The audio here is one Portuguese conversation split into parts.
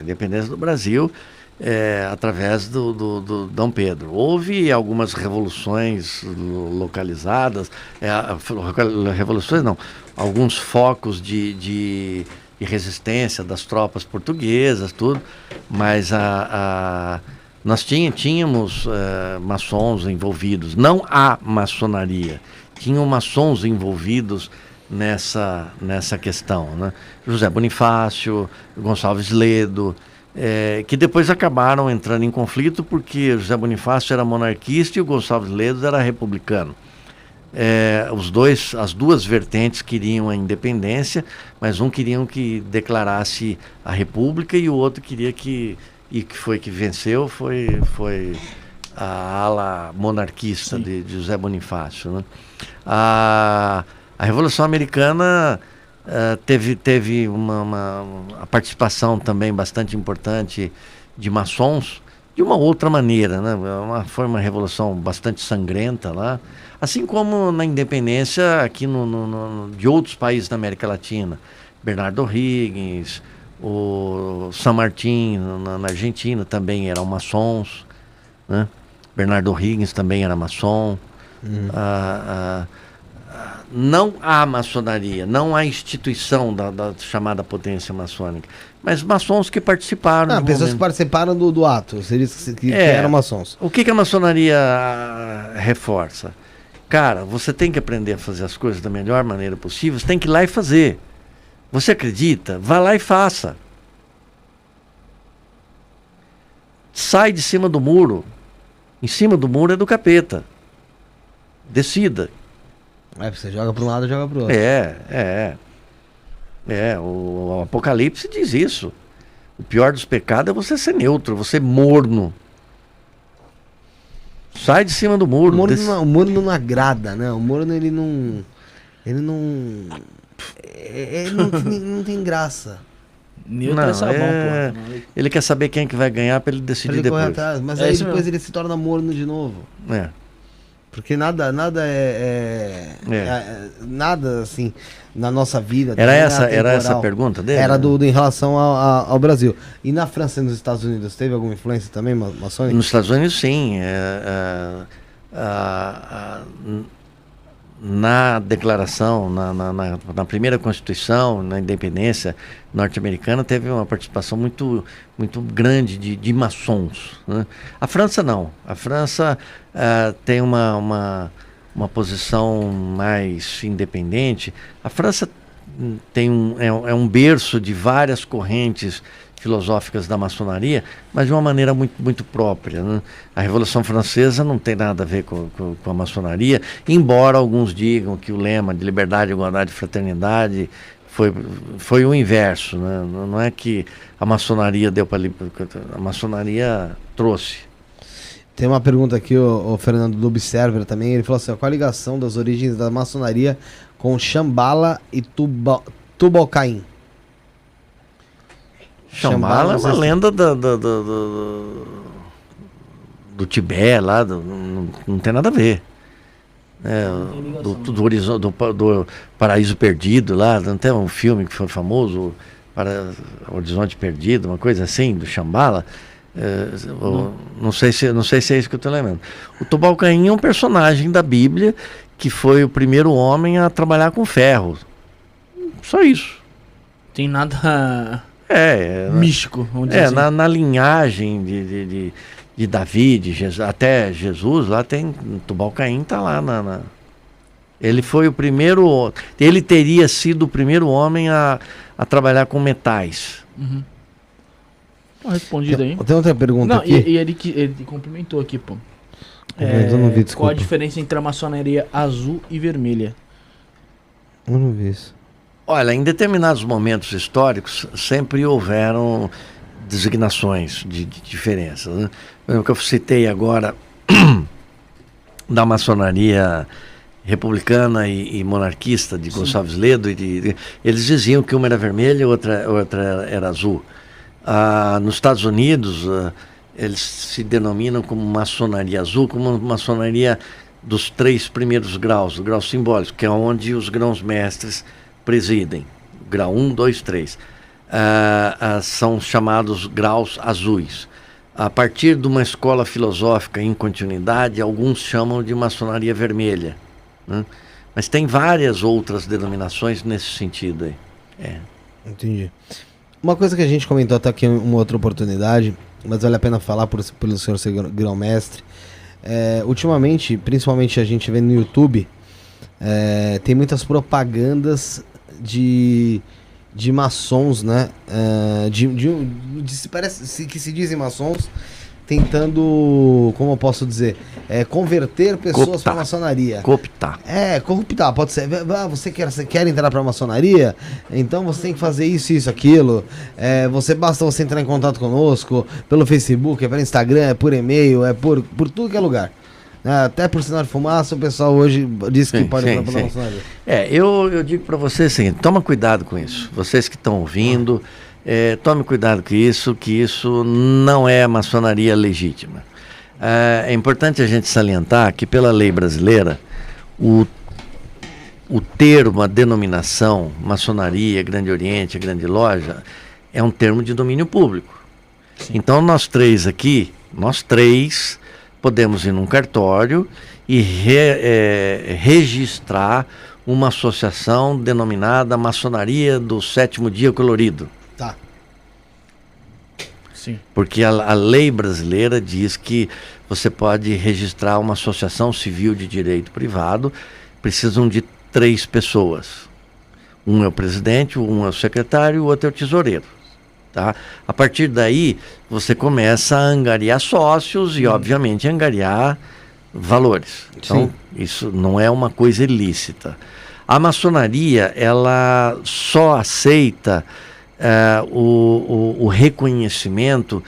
independência do Brasil, através do Dom Pedro. Houve algumas revoluções localizadas, revoluções não, alguns focos de resistência das tropas portuguesas, tudo, mas nós tínhamos maçons envolvidos, não a maçonaria, tinham maçons envolvidos nessa questão, né? José Bonifácio, Gonçalves Ledo, que depois acabaram entrando em conflito porque José Bonifácio era monarquista e o Gonçalves Ledo era republicano. As duas vertentes queriam a independência, mas um queriam que declarasse a república e o outro queria que venceu foi a ala monarquista de José Bonifácio, né? A Revolução Americana teve a participação também bastante importante de maçons, de uma outra maneira, né? Foi uma revolução bastante sangrenta lá, assim como na independência aqui de outros países da América Latina. Bernardo O'Higgins, o San Martín na Argentina também eram maçons, né? Bernardo O'Higgins também era maçom. Não a maçonaria, não a instituição da chamada potência maçônica, mas maçons que participaram. Pessoas que participaram do ato, eles que eram maçons. O que a maçonaria reforça? Cara, você tem que aprender a fazer as coisas da melhor maneira possível, você tem que ir lá e fazer. Você acredita? Vá lá e faça. Sai de cima do muro. Em cima do muro é do capeta. Decida. Você joga para um lado, joga para o outro. O Apocalipse diz isso. O pior dos pecados é você ser neutro, você morno. Sai de cima do muro. O morno não agrada, né? O morno, ele não tem graça. Ele quer saber quem é que vai ganhar para ele decidir depois. Atrás, mas aí depois ele se torna morno de novo. Porque nada assim na nossa vida. Era essa a pergunta dele? Era em relação ao Brasil. E na França e nos Estados Unidos teve alguma influência também maçônica? Nos Estados Unidos, sim. Na declaração, na primeira Constituição, na independência norte-americana, teve uma participação muito, muito grande de maçons, né? A França não. A França tem uma posição mais independente. A França tem um berço de várias correntes filosóficas da maçonaria, mas de uma maneira muito, muito própria, né? A Revolução Francesa não tem nada a ver com a maçonaria, embora alguns digam que o lema de liberdade, igualdade e fraternidade foi o inverso, né? Não é que a maçonaria deu para... A maçonaria trouxe. Tem uma pergunta aqui, o Fernando do Observer também, ele falou assim: qual a ligação das origens da maçonaria com Shambhala e Tubal-Caim? Shambhala é uma lenda do Tibete lá, não tem nada a ver. Do Paraíso Perdido lá, não tem um filme que foi famoso, Horizonte Perdido, uma coisa assim, do Shambhala. Não sei se é isso que eu estou lembrando. O Tubal-Caim é um personagem da Bíblia que foi o primeiro homem a trabalhar com ferro. Só isso. Tem nada... místico, vamos dizer assim. Na linhagem de Davi, de Jesus, até Jesus, lá tem, Tubal-Caim está lá. Ele foi o primeiro, ele teria sido o primeiro homem a trabalhar com metais. Uhum. Respondido aí. Tem outra pergunta aqui. E ele complementou aqui, pô. Eu não vi, desculpa. Qual a diferença entre a maçonaria azul e vermelha? Eu não vi isso. Olha, em determinados momentos históricos sempre houveram designações de diferenças, né? O que eu citei agora da maçonaria republicana e monarquista de Gonçalves Ledo, eles diziam que uma era vermelha e outra era azul. Nos Estados Unidos, eles se denominam como maçonaria azul, como maçonaria dos 3 primeiros graus, o grau simbólico, que é onde os grãos mestres presidem, grau 1, 2, 3. são chamados graus azuis. A partir de uma escola filosófica em continuidade, alguns chamam de maçonaria vermelha, né? Mas tem várias outras denominações nesse sentido aí. Entendi. Uma coisa que a gente comentou até aqui em uma outra oportunidade, mas vale a pena falar pelo senhor ser grão-mestre. Ultimamente, principalmente a gente vê no YouTube, tem muitas propagandas de maçons, né? Parece que se dizem maçons tentando, como eu posso dizer, converter pessoas para a maçonaria. Cooptar. Corruptar, pode ser. Você quer entrar para a maçonaria? Então você tem que fazer isso, aquilo. Basta você entrar em contato conosco pelo Facebook, pelo Instagram, por e-mail, por tudo que é lugar. Até por sinal de fumaça, o pessoal hoje diz que pode entrar para a maçonaria. Eu digo para vocês assim, toma cuidado com isso. Vocês que estão ouvindo, tome cuidado com isso, que isso não é maçonaria legítima. É importante a gente salientar que pela lei brasileira, o termo, a denominação, maçonaria, Grande Oriente, Grande Loja, é um termo de domínio público. Sim. Então nós três podemos ir num cartório e registrar uma associação denominada Maçonaria do Sétimo Dia Colorido. Tá. Sim. Porque a lei brasileira diz que você pode registrar uma associação civil de direito privado, precisam de 3 pessoas. Um é o presidente, um é o secretário e o outro é o tesoureiro. Tá? A partir daí, você começa a angariar sócios e, obviamente, angariar valores. Então, isso não é uma coisa ilícita. A maçonaria, ela só aceita o reconhecimento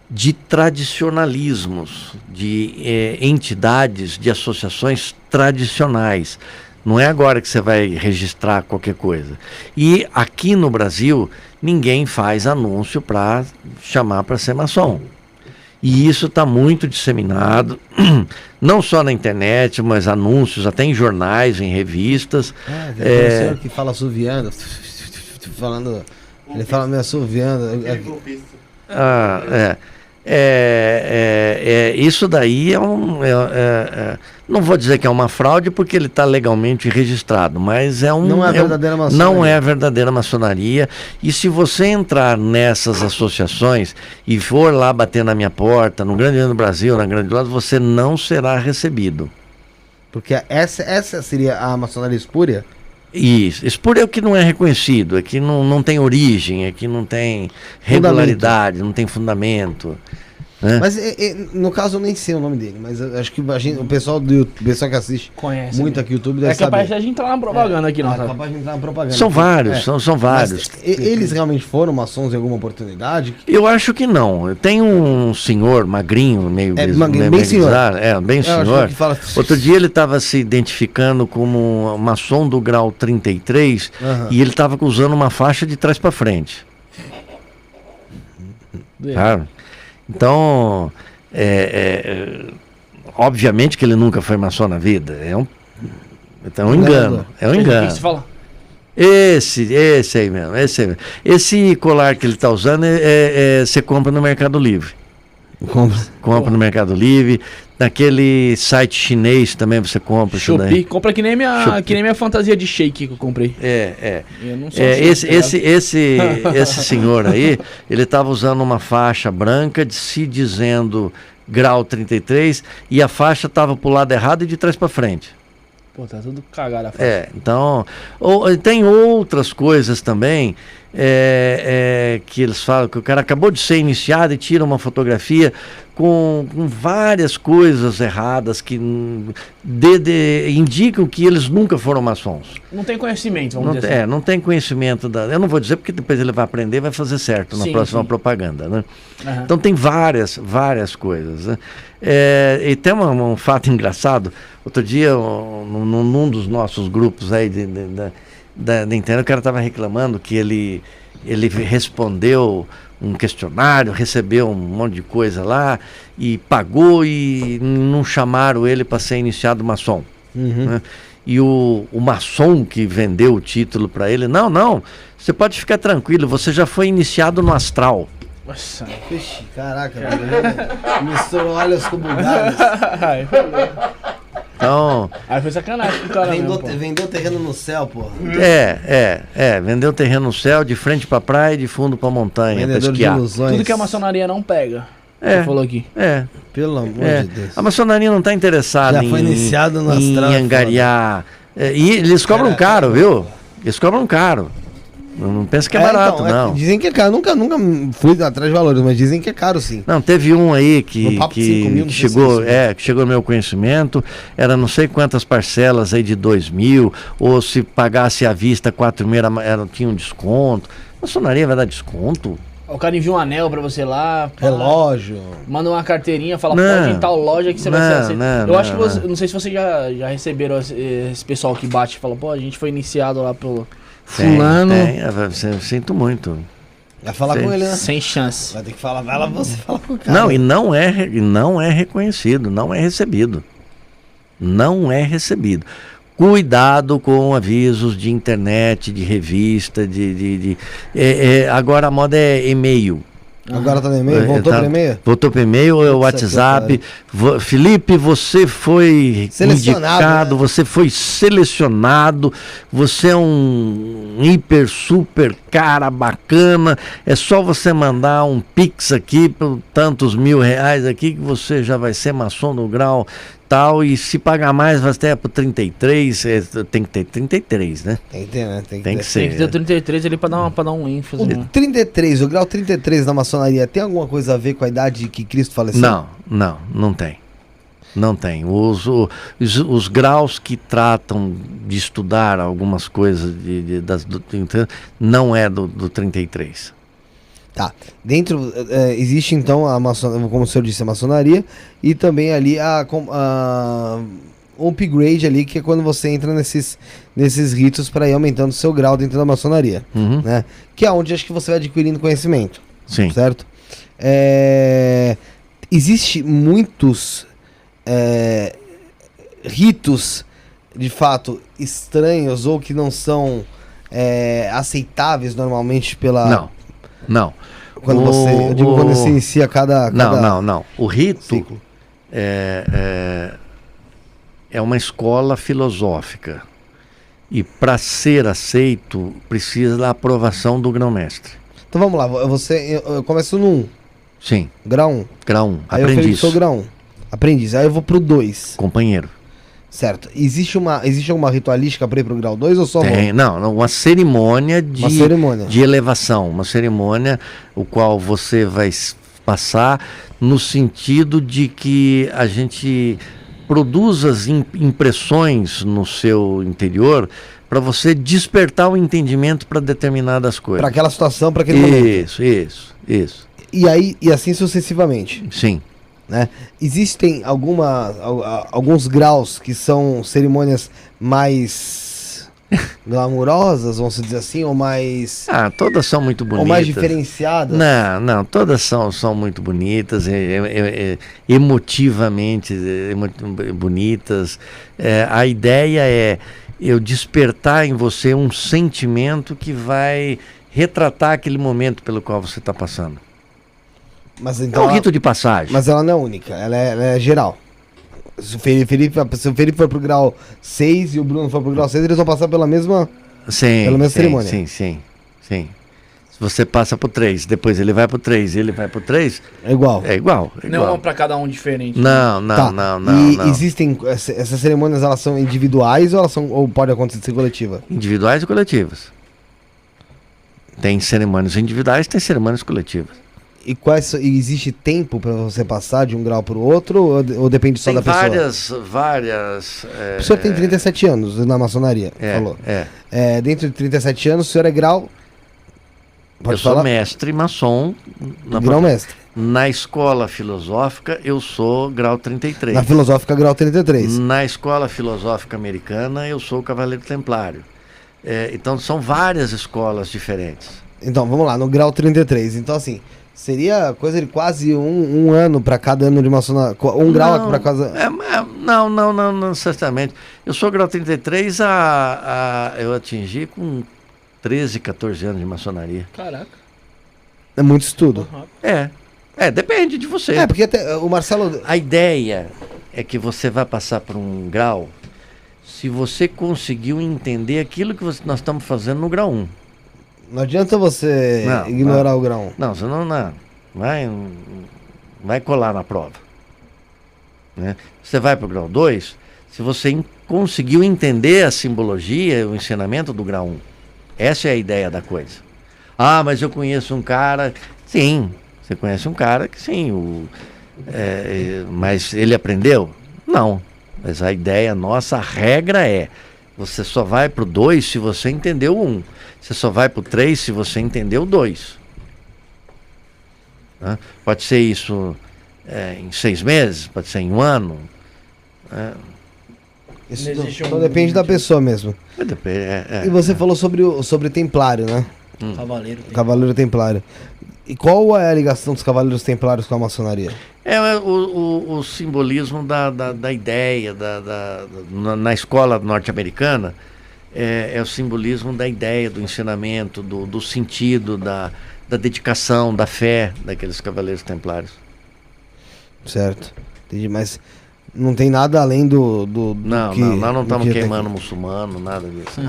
de tradicionalismos, de entidades, de associações tradicionais. Não é agora que você vai registrar qualquer coisa. E aqui no Brasil, ninguém faz anúncio para chamar para ser maçom. E isso está muito disseminado, não só na internet, mas anúncios até em jornais, em revistas. Tem um senhor que fala assoviando, falando, ele fala meio assoviando. Isso daí não vou dizer que é uma fraude porque ele está legalmente registrado, mas não é a verdadeira maçonaria. Não é a verdadeira maçonaria. E se você entrar nessas associações e for lá bater na minha porta, no Grande Oriente do Brasil, na Grande Loja, você não será recebido. Porque essa seria a maçonaria espúria? Isso. Espúria é o que não é reconhecido, é que não tem origem, é que não tem regularidade, não tem fundamento. Né? Mas no caso eu nem sei o nome dele, mas acho que o pessoal que assiste conhece muito aqui no YouTube deve saber. É capaz de a gente entrar na propaganda aqui, nossa. É capaz de entrar na propaganda. São vários, são vários. Mas eles realmente foram maçons em alguma oportunidade? Eu acho que não. Tem um senhor magrinho, meio bem senhor. Bem senhor. Outro dia ele estava se identificando como maçom do grau 33 e ele estava usando uma faixa de trás para frente. Claro. Então, obviamente que ele nunca foi maçom na vida. É um engano. É um engano. Esse aí mesmo. Esse colar que ele está usando você compra no Mercado Livre. Compra no Mercado Livre. Naquele site chinês também você compra. Shopee. Compra que nem minha fantasia de shake que eu comprei. Eu não sou esse senhor aí, ele estava usando uma faixa branca se dizendo grau 33 e a faixa estava pro lado errado e de trás para frente. Pô, tá tudo cagado a faixa. Então, tem outras coisas também que eles falam que o cara acabou de ser iniciado e tira uma fotografia com várias coisas erradas que indicam que eles nunca foram maçons. Não tem conhecimento, vamos dizer assim. Não tem conhecimento. Eu não vou dizer porque depois ele vai aprender e vai fazer certo na próxima propaganda. Né? Uhum. Então tem várias coisas. Né? E tem um fato engraçado. Outro dia, num dos nossos grupos aí da internet, o cara estava reclamando que ele respondeu um questionário, recebeu um monte de coisa lá e pagou e não chamaram ele para ser iniciado maçom. Uhum. Né? E o maçom que vendeu o título para ele, não, você pode ficar tranquilo, você já foi iniciado no astral. Nossa, caraca, misturou olhos com bugadas. Então... Aí foi sacanagem pro cara vendeu terreno no céu, porra. Vendeu terreno no céu, de frente pra praia e de fundo pra montanha, pra esquiar. Tudo que a maçonaria não pega. Você falou aqui. Pelo amor de Deus. A maçonaria não tá interessada Já foi iniciado no astral, em angariar. E eles cobram caro, viu? Eles cobram caro. Não pensa que é barato, então, não. Dizem que é caro. Nunca fui atrás de valores, mas dizem que é caro, sim. Não, teve um aí que chegou, que que chegou ao meu conhecimento, era não sei quantas parcelas aí de 2.000, ou se pagasse à vista 4.000, tinha um desconto. A maçonaria vai dar desconto? O cara envia um anel pra você lá. Relógio. Manda uma carteirinha, fala, pode ir em tal loja que você vai ser aceito. Eu acho que você, não sei se vocês já receberam esse pessoal que bate e fala, pô, a gente foi iniciado lá pelo fulano. Sinto muito. Vai falar com ele, né? Sem chance. Vai ter que falar, vai lá você fala com o cara. Não, e não é reconhecido, não é recebido. Não é recebido. Cuidado com avisos de internet, de revista, agora a moda é e-mail. Agora tá no e-mail? Voltou pro e-mail? Voltou pro e-mail, o WhatsApp. Felipe, você foi indicado, você foi selecionado, você é um hiper, super cara bacana, é só você mandar um Pix aqui, por tantos R$1.000 aqui, que você já vai ser maçom no grau tal, e se pagar mais vai até pro 33, tem que ter 33, né? Tem que ter, né? Tem que ser. Tem que ter 33 ali pra dar um ênfase. O 33, o grau 33 da maçonaria tem alguma coisa a ver com a idade que Cristo faleceu? Não tem. Não tem. Os graus que tratam de estudar algumas coisas do 33 não é do 33. Tá. Dentro existe então a maçonaria, como o senhor disse, a maçonaria, e também ali a upgrade ali, que é quando você entra nesses ritos para ir aumentando o seu grau dentro da maçonaria, né? Que é onde acho que você vai adquirindo conhecimento. Sim. Certo? Existe muitos ritos de fato estranhos ou que não são aceitáveis normalmente pela... Não. Quando quando você inicia cada Não. O rito ciclo. É uma escola filosófica. E para ser aceito, precisa da aprovação do grão-mestre. Então vamos lá, eu começo no 1. Sim. Grau 1. Grau 1. Aí Aprendiz. eu sou grau 1. Aprendiz. Aí eu vou pro 2. Companheiro. Certo. Existe alguma ritualística para ir pro grau 2 ou só tem? Não, uma cerimônia de elevação, uma cerimônia o qual você vai passar no sentido de que a gente produza as impressões no seu interior para você despertar o entendimento para determinadas coisas. Para aquela situação, para aquele momento. Isso. E assim sucessivamente. Sim. Né? Existem alguns graus que são cerimônias mais glamourosas, vamos dizer assim, ou mais... todas são muito bonitas. Ou mais diferenciadas? Não, todas são muito bonitas, emotivamente bonitas. A ideia é eu despertar em você um sentimento que vai retratar aquele momento pelo qual você está passando. Mas então é um rito de passagem. Mas ela não é única, ela é geral. Se o Felipe for pro grau 6 e o Bruno for pro grau 6, eles vão passar pela mesma cerimônia. Sim. Se você passa pro 3, depois ele vai pro 3 e ele vai pro 3... É igual. Não é uma pra cada um diferente. Não. Existem... Essas cerimônias, elas são individuais ou pode acontecer coletiva? Individuais e coletivas. Tem cerimônias individuais, tem cerimônias coletivas. E existe tempo para você passar de um grau para o outro ou depende só da pessoa? Tem várias... O senhor tem 37 anos na maçonaria, falou. Dentro de 37 anos, o senhor é grau... Eu sou mestre maçom. Grão-mestre. Na escola filosófica, eu sou grau 33. Na filosófica, grau 33. Na escola filosófica americana, eu sou cavaleiro templário. Então, são várias escolas diferentes. Então, vamos lá, no grau 33. Então, assim... Seria coisa de quase um ano para cada ano de maçonaria. Grau para cada. Não necessariamente. Eu sou grau 33, eu atingi com 13, 14 anos de maçonaria. Caraca. É muito estudo. Depende de você. Porque até, o Marcelo... A ideia é que você vai passar por um grau se você conseguiu entender aquilo que nós estamos fazendo no grau 1. Não adianta você ignorar o grau 1. Não, você não vai colar na prova. Né? Você vai para o grau 2 se você conseguiu entender a simbologia, o ensinamento do grau 1. Essa é a ideia da coisa. Ah, mas eu conheço um cara... Sim, você conhece um cara que sim, mas ele aprendeu? Não. Mas a ideia nossa, a regra é, você só vai pro 2 se você entendeu o 1. Você só vai pro 3 se você entendeu o 2. Pode ser isso em 6 meses, pode ser em 1 ano. Isso então depende da pessoa mesmo. E você falou sobre Templário, né? Cavaleiro Templário. E qual é a ligação dos Cavaleiros Templários com a maçonaria? O simbolismo da ideia, na escola norte-americana, é o simbolismo da ideia, do ensinamento, do sentido, da dedicação, da fé daqueles Cavaleiros Templários. Certo, entendi, mas não tem nada além do nós não estamos queimando muçulmano, nada disso.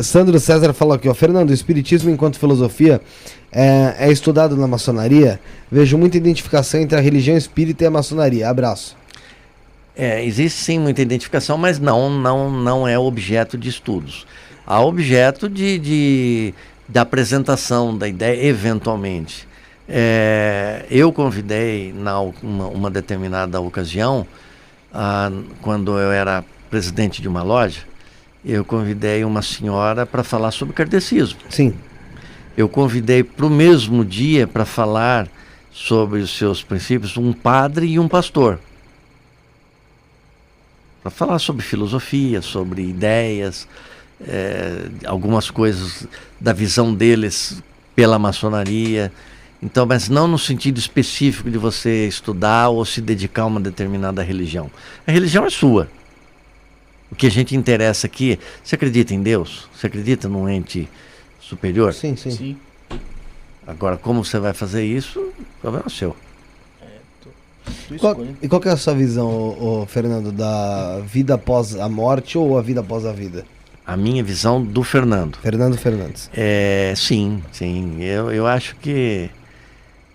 Sandro César falou aqui, Fernando, o espiritismo enquanto filosofia é estudado na maçonaria? Vejo muita identificação entre a religião espírita e a maçonaria. Abraço. Existe sim muita identificação, mas não é objeto de estudos. Há objeto da apresentação da ideia, eventualmente. Eu convidei, uma determinada ocasião, quando eu era presidente de uma loja, eu convidei uma senhora para falar sobre kardecismo. Sim. Eu convidei para o mesmo dia para falar sobre os seus princípios um padre e um pastor. Para falar sobre filosofia, sobre ideias, algumas coisas da visão deles pela maçonaria. Então, mas não no sentido específico de você estudar ou se dedicar a uma determinada religião. A religião é sua. O que a gente interessa aqui, você acredita em Deus? Você acredita num ente superior? Sim. Agora, como você vai fazer isso, o problema é seu. Qual que é a sua visão, Fernando, da vida após a morte ou a vida após a vida? A minha visão do Fernando. Fernando Fernandes. Sim. Eu acho que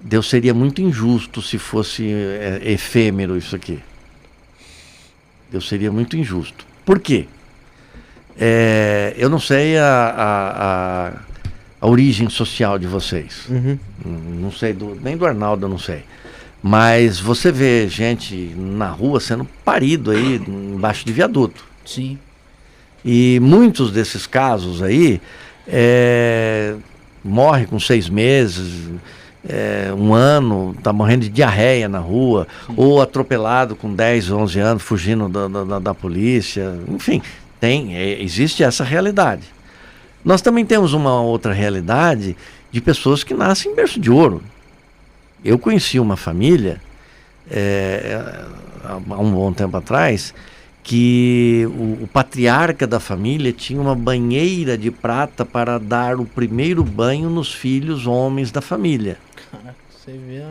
Deus seria muito injusto se fosse efêmero isso aqui. Deus seria muito injusto. Por quê? Eu não sei a origem social de vocês. Uhum. Não sei, nem do Arnaldo eu não sei. Mas você vê gente na rua sendo parido aí embaixo de viaduto. Sim. E muitos desses casos aí morre com 6 meses, 1 ano, tá morrendo de diarreia na rua. Sim. Ou atropelado com 10, 11 anos, fugindo da polícia. Enfim, existe essa realidade. Nós também temos uma outra realidade de pessoas que nascem em berço de ouro. Eu conheci uma família, há um bom tempo atrás, que o patriarca da família tinha uma banheira de prata para dar o primeiro banho nos filhos homens da família. Caraca, você vê...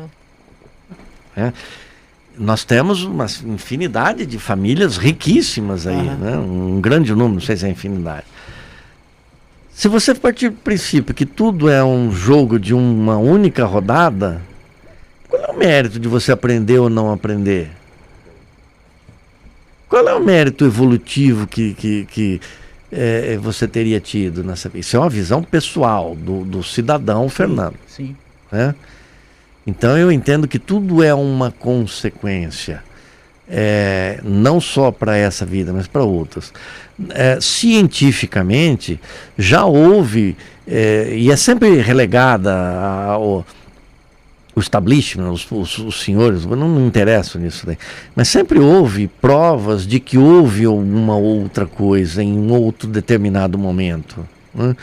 Nós temos uma infinidade de famílias riquíssimas aí, né? Um grande número, não sei se é infinidade. Se você partir do princípio que tudo é um jogo de uma única rodada, qual é o mérito de você aprender ou não aprender? Qual é o mérito evolutivo que você teria tido nessa vida? Isso é uma visão pessoal do cidadão Fernando. Sim. Né? Então eu entendo que tudo é uma consequência, não só para essa vida, mas para outras. Cientificamente, já houve, e é sempre relegada ao establishment, os senhores, não me interesso nisso daí, mas sempre houve provas de que houve uma outra coisa em um outro determinado momento. Né?